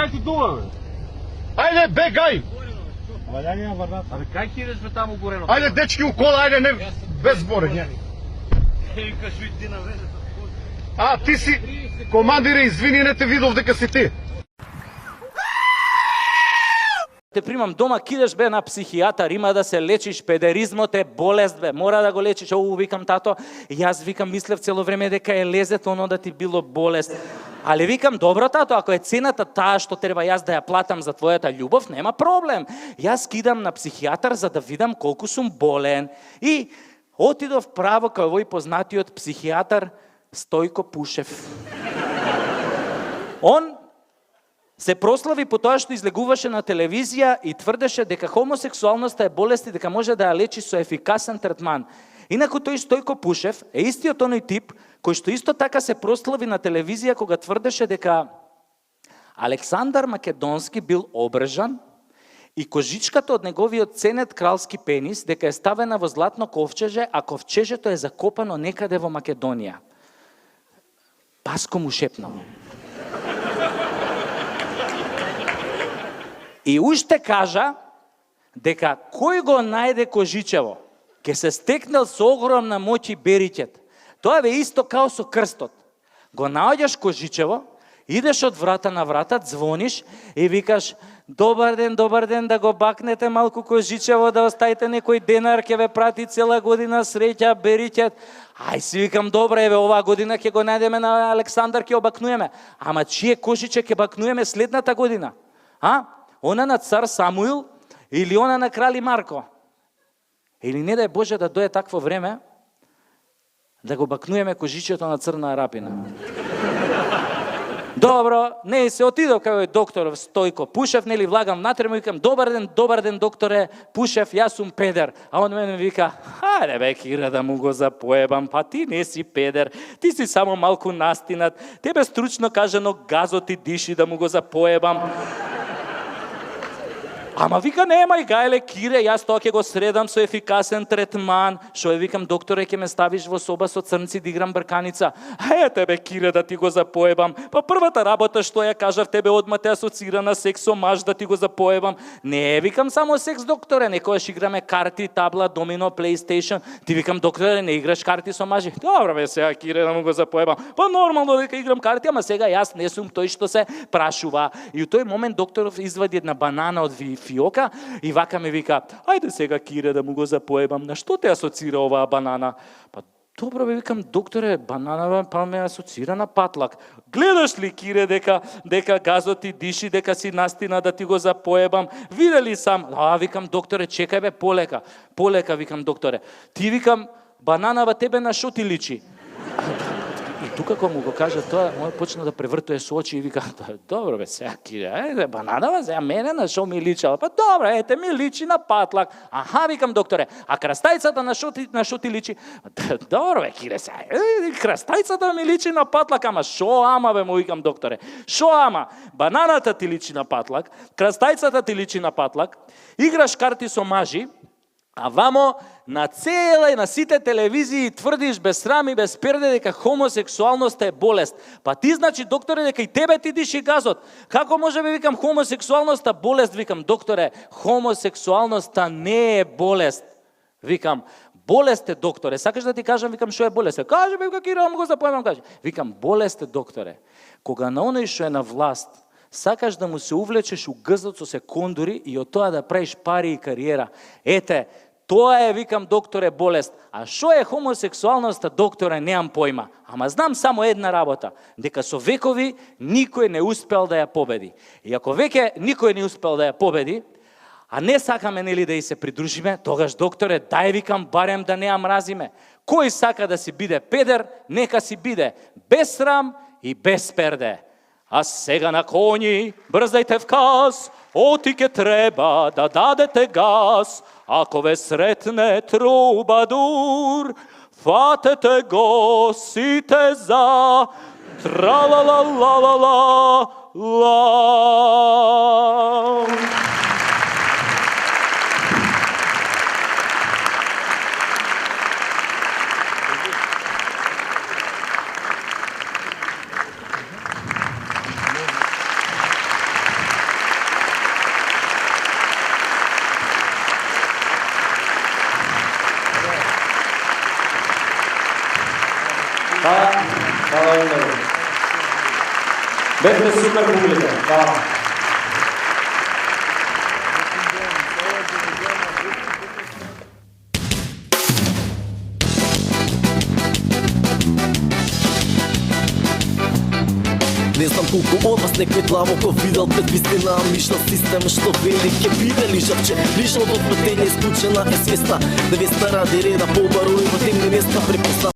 Кај ти дома, бе? Ајде, бегај! Абе, кај ти идеш бе таму горено? Ајде, дечки, у кола, ајде, не, без зборење. Викаш, ти на везето. А, ти си, командире, извини, не те видов дека си ти. Те примам дома, кидеш бе на психијатар, има да се лечиш, педеризмот е болест бе, мора да го лечиш. Викам тато, и јас викам мислев цело време дека е лезето, оно да ти било болест. Али викам, добро тато, ако е цената таа што треба јас да ја платам за твојата љубов, нема проблем. Јас кидам на психијатар за да видам колку сум болен. И отидов право кај овој познатиот психијатар Стојко Пушев. Он се прослави по тоа што излегуваше на телевизија и тврдеше дека хомосексуалноста е болест и дека може да ја лечи со ефикасен третман. Инаку тој Стојко Пушев е истиот оној тип кој што исто така се прослави на телевизија кога тврдеше дека Александар Македонски бил обрежан и кожичката од неговиот ценет кралски пенис дека е ставена во златно ковчеже, а ковчежето е закопано некаде во Македонија. Паско му шепнал. И уште кажа дека кој го најде кожичево, ке се стекнел со огромна моќ и бериќет. Тоа е исто као со крстот. Го наоѓаш кожичево, идеш од врата на врата, звониш и викаш добар ден, да го бакнете малку кожичево, да оставите некој денар, ќе ве прати цела година, среќа, бериќет. Ај си викам, добре, еве оваа година ќе го најдеме на Александар, ќе обакнуеме. Ама чие кожиче ќе бакнуеме следната година? Она на цар Самуил или она на крали Марко? Или не дај Боже да дое такво време да го бакнуеме кожичето на Црна Арапина. Добро, не се отидов кај доктор Стојко Пушев, нели влагам внатре, му викам, добар ден докторе Пушев, јас сум педер. А он мене вика, хајде бе Кира да му го запоебам, па ти не си педер, ти си само малку настинат, тебе стручно кажано газот ти диши да му го запоебам. Ама вика, немај гајле, Кире, јас тоа ќе го средам со ефикасен третман. Шо е, викам, докторе, ќе ме ставиш во соба со црнци да играм брканица. Тебе, Кире, да ти го запоебам. Па првата работа што ја кажав тебе одма те асоцира на секс со маж, да ти го запоебам. Не, викам, само секс, докторе, некојаш играме карти, табла, домино, PlayStation. Ти викам, докторе, не играш карти со мажи. Добро бе сега, Кире, да му го запоебам. Па нормално дека играм карти, ама сега јас не сум тој што се прашува. И у тој момент докторов извади една банана од фиока и вака ми вика, ајде сега Кире да му го запоебам, на што те асоцира оваа банана? Па добро бе, викам, докторе, банана па ме асоцира на патлак. Гледаш ли, Кире, дека газот ти диши, дека си настина да ти го запоебам? Видели сам? Викам, докторе, чекај бе, полека, викам, докторе. Ти, викам, бананава тебе на шо ти личи? И тука кога му го кажа тоа, мој почна да превртуе со очи и вика, добро бе, сега Кире, ајде, бананава, сега мене на шо ми личала? Па добро, ете, ми личи на патлак. Аха, викам, докторе, а крастајцата на шо ти личи? Добро бе, Кире, сега, крастајцата ми личи на патлак, ама шо ама бе, му викам, докторе, шо ама? Бананата ти личи на патлак, крастајцата ти личи на патлак, играш карти со мажи, а вамо на сите телевизии тврдиш без срам и без перде дека хомосексуалноста е болест. Па ти, значи, докторе, дека и тебе ти диши газот. Како може би, викам, хомосексуалноста болест? Викам, докторе, хомосексуалноста не е болест. Викам, болест е, докторе. Сакаш да ти кажам, викам, што е болест? Кажи, вика, Кира, му го запоемам, кажи. Викам, болест е, докторе. Кога на оној што е на власт, сакаш да му се увлечеш у гзот со секондури и од тоа да правиш пари и кариера. Ете, тоа е, викам, докторе, болест. А што е хомосексуалноста, докторе, неам појма. Ама знам само една работа, дека со векови никој не успел да ја победи. И ако веќе никој не успел да ја победи, а не сакаме, нели, да и се придружиме, тогаш, докторе, дај, викам, барем да не ја мразиме. Кој сака да си биде педер, нека си биде без срам и без перде. А сега на коњи, брзајте вказ, оти ке треба да дадете газ. Ако ве сретне трубадур, фатете го сите за тра-ла-ла-ла-ла-ла-ла. Бехте супер публика. Хвала. Не знам колку од вас некој длабоко видел пред вистина, мишна система што велике биде лижавче, лижал во плетење исклучена е свеста, невеста ради реда по барови во темни места препоста.